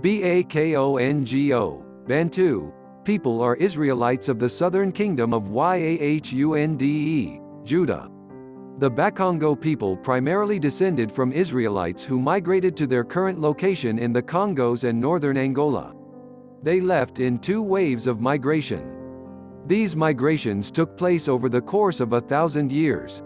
BAKONGO, Bantu, people are Israelites of the southern kingdom of YAHUNDE, Judah. The BAKONGO people primarily descended from Israelites who migrated to their current location in the Congos and northern Angola. They left in 2 waves of migration. These migrations took place over the course of 1,000 years.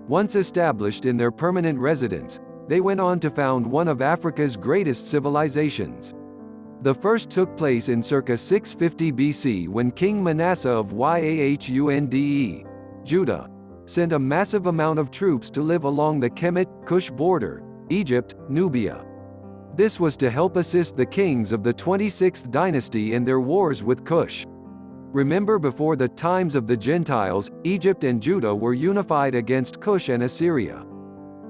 Once established in their permanent residence, they went on to found one of Africa's greatest civilizations. The first took place in circa 650 BC when King Massa of YAHUNDE, Judah, sent a massive amount of troops to live along the Kemet-Kush border, Egypt, Nubia. This was to help assist the kings of the 26th dynasty in their wars with Kush. Remember, before the times of the Gentiles, Egypt and Judah were unified against Kush and Assyria.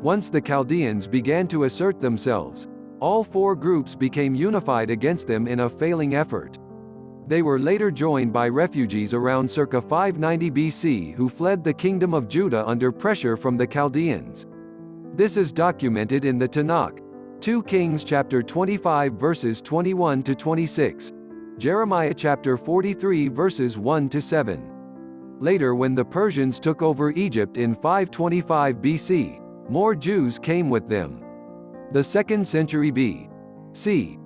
Once the Chaldeans began to assert themselves, all 4 groups became unified against them in a failing effort. They were later joined by refugees around circa 590 BC who fled the kingdom of Judah under pressure from the Chaldeans. This is documented in the Tanakh, 2 Kings chapter 25 verses 21 to 26, Jeremiah chapter 43 verses 1 to 7. Later, when the Persians took over Egypt in 525 BC, more Jews came with them. The 2nd century B.C.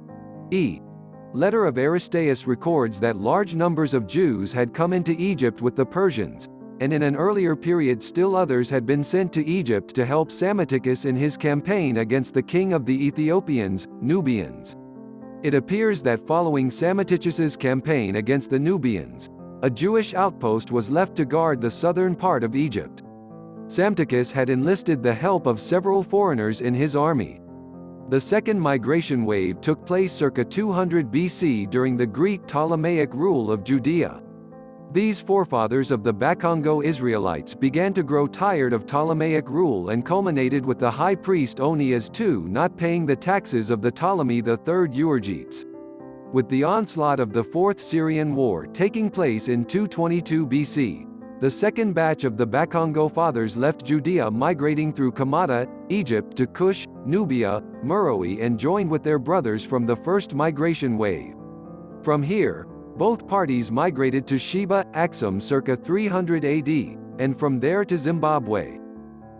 letter of Aristeas records that large numbers of Jews had come into Egypt with the Persians, and in an earlier period still others had been sent to Egypt to help Psammeticus in his campaign against the king of the Ethiopians, Nubians. It appears that following Psammeticus's campaign against the Nubians, a Jewish outpost was left to guard the southern part of Egypt. Psammeticus had enlisted the help of several foreigners in his army. The second migration wave took place circa 200 BC during the Greek Ptolemaic rule of Judea. These forefathers of the BAKONGO Israelites began to grow tired of Ptolemaic rule and culminated with the high priest Onias II not paying the taxes of the Ptolemy III Euergetes. With the onslaught of the Fourth Syrian War taking place in 222 BC, the second batch of the BAKONGO fathers left Judea, migrating through Kamata, Egypt to Kush, Nubia, Meroe, and joined with their brothers from the first migration wave. From here, both parties migrated to Sheba, Axum circa 300 AD, and from there to Zimbabwe.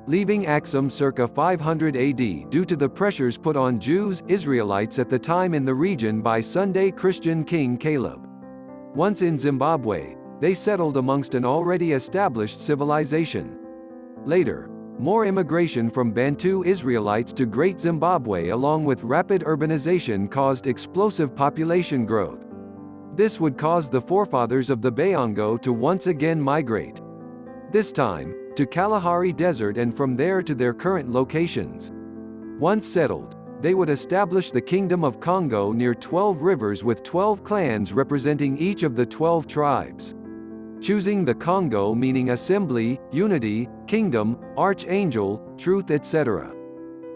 Leaving Axum circa 500 AD due to the pressures put on Jews, Israelites at the time in the region by Sunday Christian King Caleb. Once in Zimbabwe, they settled amongst an already established civilization. Later, more immigration from Bantu Israelites to Great Zimbabwe along with rapid urbanization caused explosive population growth. This would cause the forefathers of the Bayongo to once again migrate. This time, to Kalahari Desert and from there to their current locations. Once settled, they would establish the Kingdom of Congo near 12 rivers with 12 clans representing each of the 12 tribes. Choosing the Congo meaning assembly, unity, kingdom, archangel, truth, etc.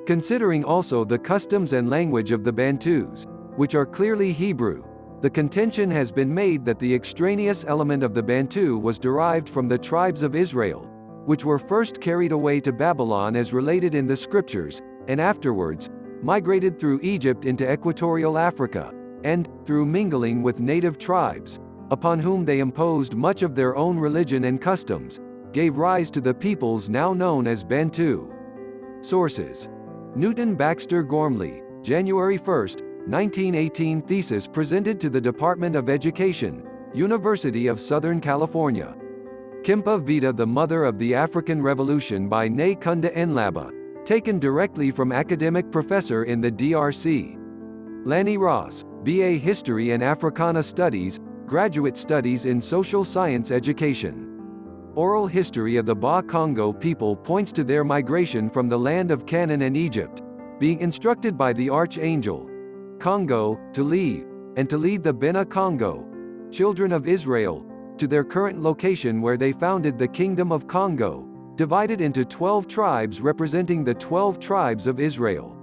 Considering also the customs and language of the Bantus, which are clearly Hebrew, the contention has been made that the extraneous element of the Bantu was derived from the tribes of Israel, which were first carried away to Babylon as related in the scriptures, and afterwards, migrated through Egypt into equatorial Africa, and, through mingling with native tribes, upon whom they imposed much of their own religion and customs, gave rise to the peoples now known as Bantu. Sources: Newton Baxter Gormley, January 1, 1918 thesis presented to the Department of Education, University of Southern California. Kimpa Vita, the Mother of the African Revolution by Ne Kunda Nlaba, taken directly from academic professor in the DRC. Lanny Ross, BA History and Africana Studies, Graduate Studies in Social Science Education. Oral history of the BAKONGO people points to their migration from the land of Canaan and Egypt, being instructed by the Archangel, Congo, to leave, and to lead the Bena Congo, children of Israel, to their current location where they founded the Kingdom of Congo, divided into 12 tribes representing the 12 tribes of Israel.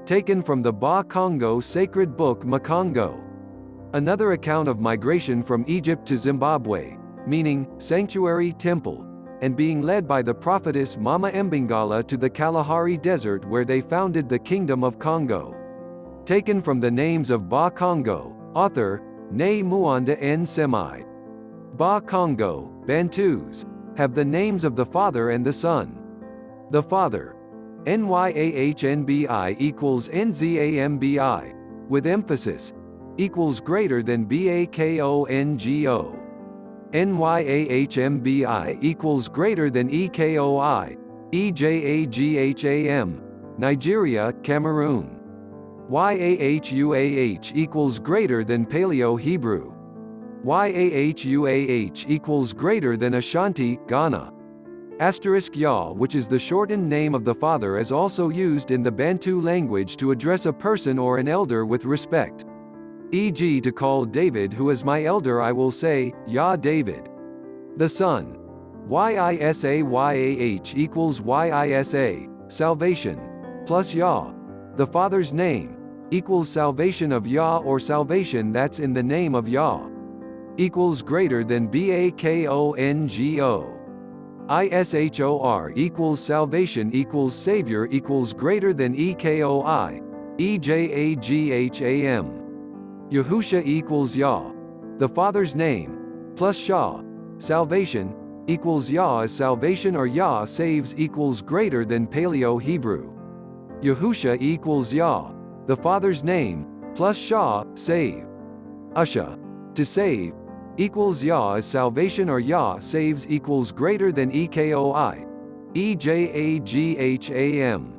Taken from the BAKONGO sacred book Makongo. Another account of migration from Egypt to Zimbabwe, meaning sanctuary temple, and being led by the prophetess Mama Mbingala to the Kalahari Desert where they founded the Kingdom of Congo. Taken from the names of BAKONGO, author, MUANDA SEMI. BAKONGO, Bantus, have the names of the Father and the Son. The Father, NYAHNBI equals NZAMBI, with emphasis, equals greater than BAKONGO. NYAHMBI equals greater than EKOI, EJAGHAM, Nigeria, Cameroon. YAHUAH equals greater than Paleo-Hebrew. YAHUAH equals greater than Ashanti, Ghana. Asterisk Yah, which is the shortened name of the Father, is also used in the Bantu language to address a person or an elder with respect. E.g. to call David, who is my elder, I will say, Yah David. The Son. YISAYAH equals YISA, salvation, plus Yah, the Father's name, equals salvation of Yah or salvation that's in the name of Yah, equals greater than BAKONGO. ISHOR equals salvation equals Savior equals greater than EKOI, EJAGHAM. Yahusha equals Yah, the Father's name, plus Shah, salvation, equals Yah as salvation or Yah saves equals greater than Paleo-Hebrew. Yahusha equals Yah, the Father's name, plus Shah, save. Usha, to save, equals Yah as salvation or Yah saves equals greater than EKOI, EJAGHAM.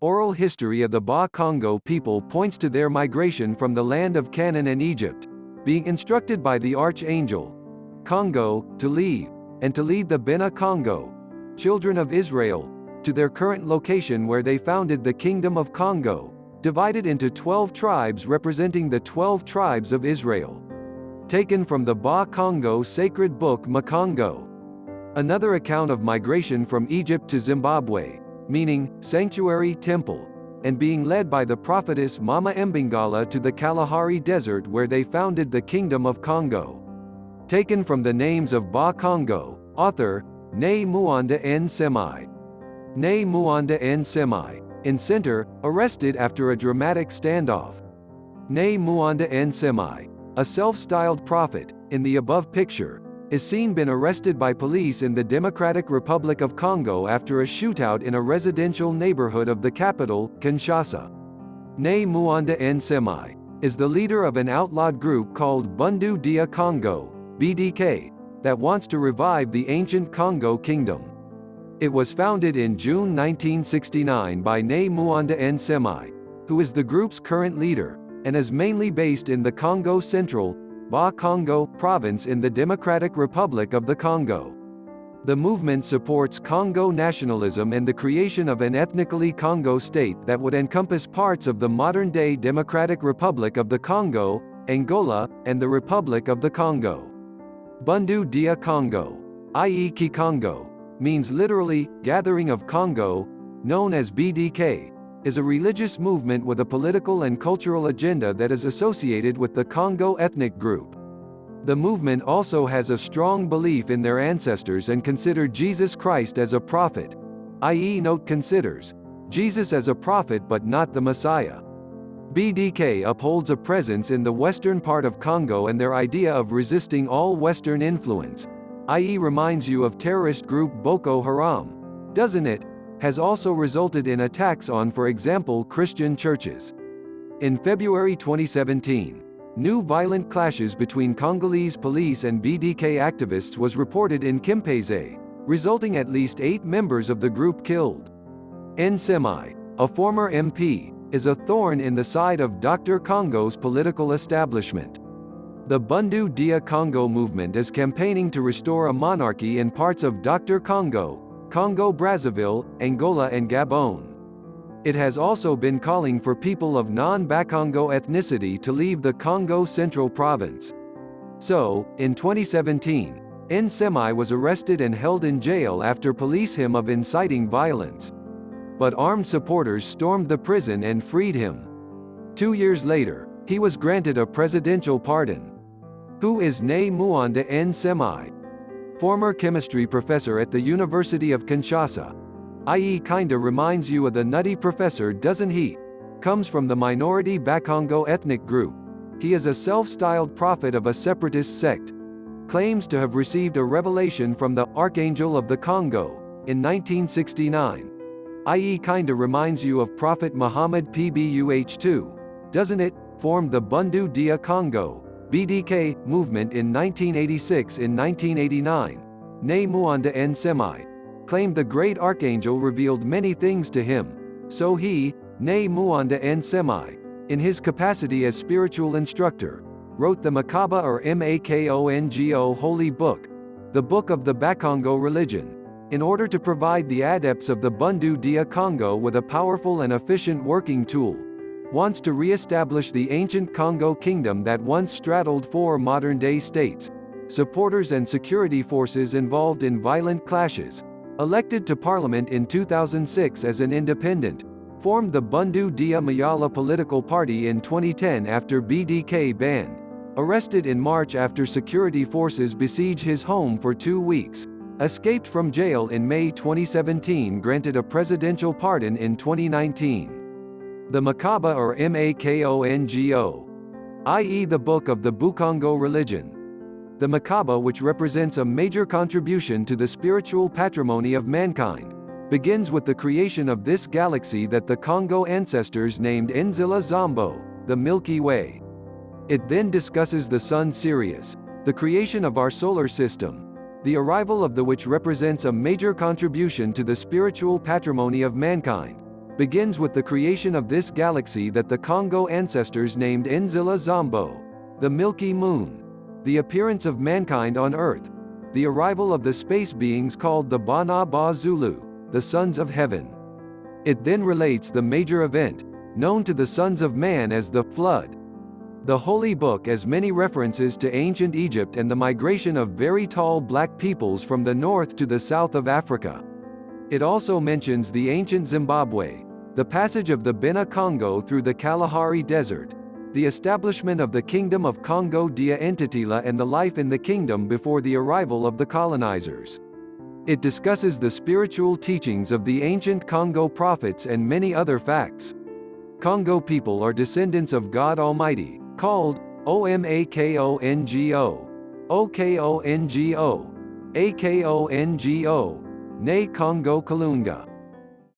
Oral history of the BAKONGO people points to their migration from the land of Canaan and Egypt, being instructed by the archangel, Congo, to leave, and to lead the Bena Congo, children of Israel, to their current location where they founded the Kingdom of Congo, divided into 12 tribes representing the 12 tribes of Israel. Taken from the BAKONGO sacred book Makongo. Another account of migration from Egypt to Zimbabwe, meaning sanctuary temple, and being led by the prophetess Mama Mbingala to the Kalahari Desert where they founded the Kingdom of Congo. Taken from the names of BAKONGO, author, MUANDA SEMI. MUANDA SEMI, in center, arrested after a dramatic standoff. MUANDA SEMI, a self-styled prophet, in the above picture, is seen been arrested by police in the Democratic Republic of Congo after a shootout in a residential neighborhood of the capital, Kinshasa. MUANDA SEMI is the leader of an outlawed group called Bundu dia Congo, BDK, that wants to revive the ancient Congo kingdom. It was founded in June 1969 by MUANDA SEMI, who is the group's current leader, and is mainly based in the Congo Central, BAKONGO province in the Democratic Republic of the Congo. The movement supports Congo nationalism and the creation of an ethnically Congo state that would encompass parts of the modern-day Democratic Republic of the Congo, Angola, and the Republic of the Congo. Bundu dia Congo, i.e. Kikongo, means literally, gathering of Congo, known as BDK, is a religious movement with a political and cultural agenda that is associated with the Congo ethnic group. The movement also has a strong belief in their ancestors and consider Jesus Christ as a prophet, i.e. note considers Jesus as a prophet but not the Messiah. BDK upholds a presence in the western part of Congo, and their idea of resisting all Western influence, i.e. reminds you of terrorist group Boko Haram, doesn't it? Has also resulted in attacks on, for example, Christian churches. In February 2017, new violent clashes between Congolese police and BDK activists was reported in Kimpese, resulting at least 8 members of the group killed. Nsemi, a former MP, is a thorn in the side of Dr. Congo's political establishment. The Bundu dia Congo movement is campaigning to restore a monarchy in parts of Dr. Congo, Congo-Brazzaville, Angola and Gabon. It has also been calling for people of non-Bakongo ethnicity to leave the Congo Central Province. So, in 2017, Nsemi was arrested and held in jail after police him of inciting violence. But armed supporters stormed the prison and freed him. 2 years later, he was granted a presidential pardon. Who is MUANDA SEMI? Former chemistry professor at the University of Kinshasa. I.e. kinda reminds you of the nutty professor, doesn't he? comes from the minority Bakongo ethnic group. He is a self-styled prophet of a separatist sect. Claims to have received a revelation from the Archangel of the Congo in 1969. I.e. kinda reminds you of Prophet Muhammad PBUH2, doesn't it? Formed the Bundu dia Congo (BDK) movement in 1986. In 1989, MUANDA SEMI claimed the great archangel revealed many things to him. So he, MUANDA SEMI, in his capacity as spiritual instructor, wrote the Makaba or Makongo Holy Book, the Book of the Bakongo religion, in order to provide the adepts of the Bundu dia Congo with a powerful and efficient working tool. Wants to re-establish the ancient Congo kingdom that once straddled four modern-day states. Supporters and security forces involved in violent clashes. Elected to parliament in 2006 as an independent. Formed the Bundu dia Mayala political party in 2010 after BDK banned. Arrested in March after security forces besiege his home for 2 weeks. Escaped from jail in May 2017. Granted a presidential pardon in 2019. The Makaba or Makongo, i.e. the Book of the Bakongo religion. The Makaba, which represents a major contribution to the spiritual patrimony of mankind, begins with the creation of this galaxy that the Congo ancestors named Nzila Zombo, the Milky Way. It then discusses the sun Sirius, the creation of our solar system, the arrival of the which represents a major contribution to the spiritual patrimony of mankind. Begins with the creation of this galaxy that the Congo ancestors named Nzila Zombo, the Milky Moon, the appearance of mankind on Earth, the arrival of the space beings called the Bana Ba Zulu, the sons of heaven. It then relates the major event, known to the sons of man as the Flood. The Holy Book has many references to ancient Egypt and the migration of very tall black peoples from the north to the south of Africa. It also mentions the ancient Zimbabwe, the passage of the Bena Congo through the Kalahari Desert, the establishment of the Kingdom of Congo dia Entitila and the life in the kingdom before the arrival of the colonizers. It discusses the spiritual teachings of the ancient Congo prophets and many other facts. Congo people are descendants of God Almighty, called Omakongo, Okongo, Akongo, Ne Congo Kalunga.